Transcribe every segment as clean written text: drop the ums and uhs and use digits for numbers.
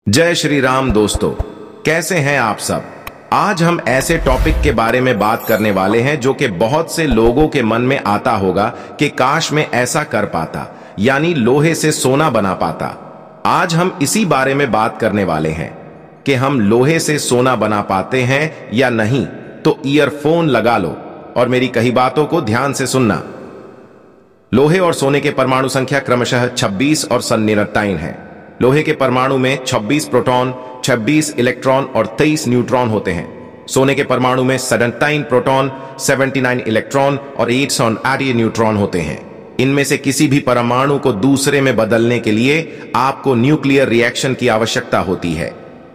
जय श्री राम दोस्तों, कैसे हैं आप सब। आज हम ऐसे टॉपिक के बारे में बात करने वाले हैं जो कि बहुत से लोगों के मन में आता होगा कि काश मैं ऐसा कर पाता, यानी लोहे से सोना बना पाता। आज हम इसी बारे में बात करने वाले हैं कि हम लोहे से सोना बना पाते हैं या नहीं। तो ईयरफोन लगा लो और मेरी कही बातों को ध्यान से सुनना। लोहे और सोने के परमाणु संख्या क्रमशः 26 और 79 है। लोहे के परमाणु में 26 प्रोटॉन, 26 इलेक्ट्रॉन और 23 न्यूट्रॉन होते हैं। सोने के परमाणु में 79 प्रोटॉन, 79 इलेक्ट्रॉन और 880 न्यूट्रॉन होते हैं। इनमें से किसी भी परमाणु को दूसरे में बदलने के लिए आपको न्यूक्लियर रिएक्शन की आवश्यकता होती है।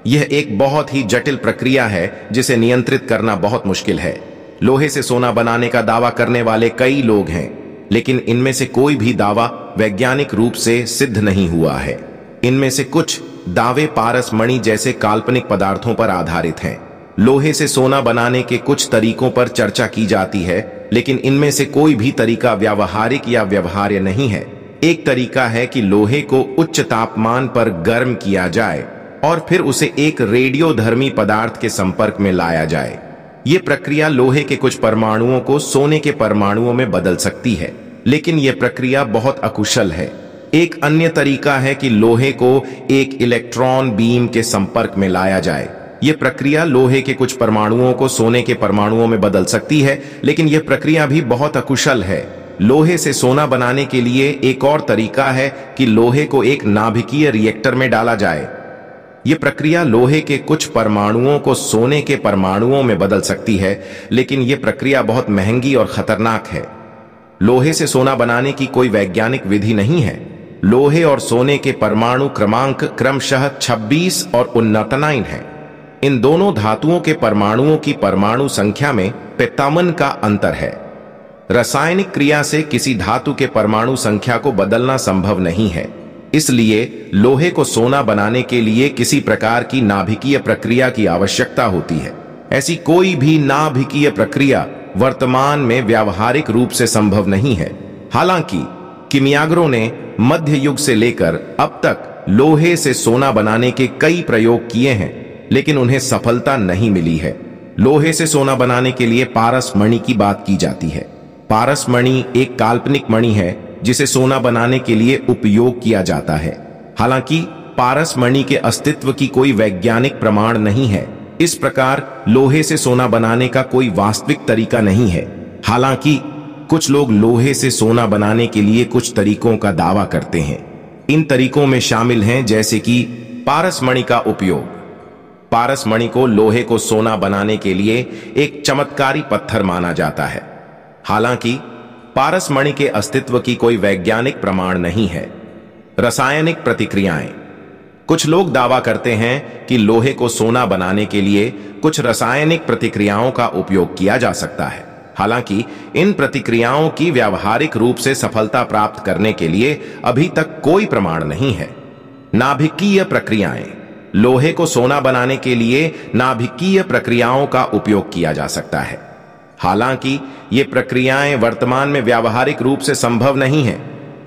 यह एक बहुत ही जटिल प्रक्रिया है जिसे नियंत्रित करना बहुत मुश्किल है। लोहे से सोना बनाने का दावा करने वाले कई लोग हैं, लेकिन इनमें से कोई भी दावा वैज्ञानिक रूप से सिद्ध नहीं हुआ है। इनमें से कुछ दावे पारस मणि जैसे काल्पनिक पदार्थों पर आधारित हैं। लोहे से सोना बनाने के कुछ तरीकों पर चर्चा की जाती है, लेकिन इनमें से कोई भी तरीका व्यावहारिक या व्यवहार्य नहीं है। एक तरीका है कि लोहे को उच्च तापमान पर गर्म किया जाए और फिर उसे एक रेडियोधर्मी पदार्थ के संपर्क में लाया जाए। ये प्रक्रिया लोहे के कुछ परमाणुओं को सोने के परमाणुओं में बदल सकती है, लेकिन यह प्रक्रिया बहुत अकुशल है। एक अन्य तरीका है कि लोहे को एक इलेक्ट्रॉन बीम के संपर्क में लाया जाए। यह प्रक्रिया लोहे के कुछ परमाणुओं को सोने के परमाणुओं में बदल सकती है, लेकिन यह प्रक्रिया भी बहुत अकुशल है। लोहे से सोना बनाने के लिए एक और तरीका है कि लोहे को एक नाभिकीय रिएक्टर में डाला जाए। यह प्रक्रिया लोहे के कुछ परमाणुओं को सोने के परमाणुओं में बदल सकती है, लेकिन यह प्रक्रिया बहुत महंगी और खतरनाक है। लोहे से सोना बनाने की कोई वैज्ञानिक विधि नहीं है। लोहे और सोने के परमाणु क्रमांक क्रमशः 26 और 69 है। इन दोनों धातुओं के परमाणुओं की परमाणु संख्या में 53 का अंतर है। रासायनिक क्रिया से किसी धातु के परमाणु संख्या को बदलना संभव नहीं है। इसलिए लोहे को सोना बनाने के लिए किसी प्रकार की नाभिकीय प्रक्रिया की आवश्यकता होती है। ऐसी कोई भी नाभिकीय प्रक्रिया वर्तमान में व्यावहारिक रूप से संभव नहीं है। हालांकि कीमियागरों ने मध्य युग से लेकर अब तक लोहे से सोना बनाने के कई प्रयोग किए हैं, लेकिन उन्हें सफलता नहीं मिली है। लोहे से सोना बनाने के लिए पारस मणि की बात की जाती है। पारस मणि एक काल्पनिक मणि है जिसे सोना बनाने के लिए उपयोग किया जाता है। हालांकि पारस मणि के अस्तित्व की कोई वैज्ञानिक प्रमाण नहीं है। इस प्रकार लोहे से सोना बनाने का कोई वास्तविक तरीका नहीं है। हालांकि कुछ लोग लोहे से सोना बनाने के लिए कुछ तरीकों का दावा करते हैं। इन तरीकों में शामिल हैं जैसे कि पारस मणि का उपयोग। पारस मणि को लोहे को सोना बनाने के लिए एक चमत्कारी पत्थर माना जाता है। हालांकि पारस मणि के अस्तित्व की कोई वैज्ञानिक प्रमाण नहीं है। रासायनिक प्रतिक्रियाएं। कुछ लोग दावा करते हैं कि लोहे को सोना बनाने के लिए कुछ रासायनिक प्रतिक्रियाओं का उपयोग किया जा सकता है। हालांकि इन प्रतिक्रियाओं की व्यावहारिक रूप से सफलता प्राप्त करने के लिए अभी तक कोई प्रमाण नहीं है। नाभिकीय प्रक्रियाएं। लोहे को सोना बनाने के लिए नाभिकीय प्रक्रियाओं का उपयोग किया जा सकता है। हालांकि ये प्रक्रियाएं वर्तमान में व्यावहारिक रूप से संभव नहीं है।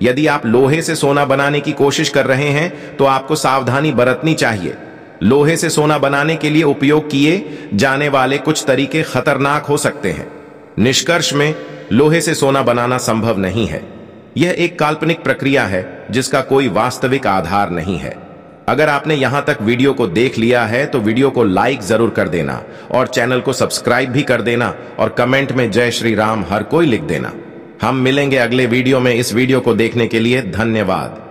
यदि आप लोहे से सोना बनाने की कोशिश कर रहे हैं तो आपको सावधानी बरतनी चाहिए। लोहे से सोना बनाने के लिए उपयोग किए जाने वाले कुछ तरीके खतरनाक हो सकते हैं। निष्कर्ष में लोहे से सोना बनाना संभव नहीं है। यह एक काल्पनिक प्रक्रिया है जिसका कोई वास्तविक आधार नहीं है। अगर आपने यहां तक वीडियो को देख लिया है तो वीडियो को लाइक जरूर कर देना और चैनल को सब्सक्राइब भी कर देना और कमेंट में जय श्री राम हर कोई लिख देना। हम मिलेंगे अगले वीडियो में। इस वीडियो को देखने के लिए धन्यवाद।